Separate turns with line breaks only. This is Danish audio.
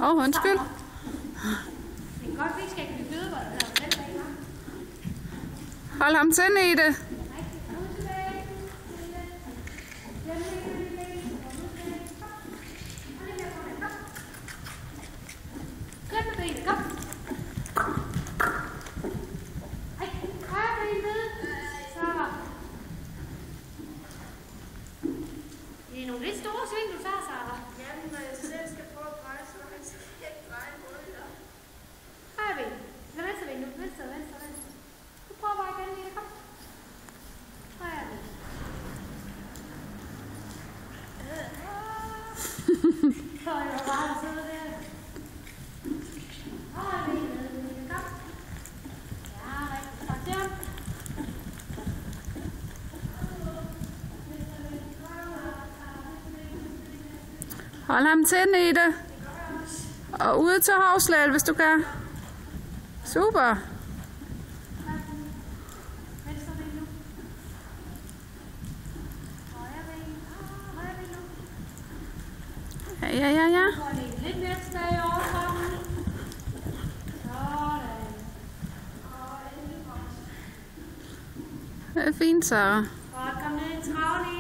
Undskyld.
Det er godt, vi skal blive bedre.
Hold ham til, Nete.
Det er nogle lidt store sving, du tager, Sara.
Jamen, når jeg selv skal prøve at dreje, så skal jeg ikke dreje både der.
Højre ben. Venstre ben nu. Venstre. Du prøver bare igen, Nina. Kom. Højre ben. Højre bare sidde der. Højre ben ned, Nina. Kom. Ja, rigtig. Tak til ham.
Hold ham til, Nete. Og ude til Hovslal, hvis du kan. Super.
Venstre ben nu. Højre ben. Højre ben nu.
Ja.
Lidt mere tilbage over kroppen. Sådan.
Det er fint, Sara.
Og kom ned i travlen.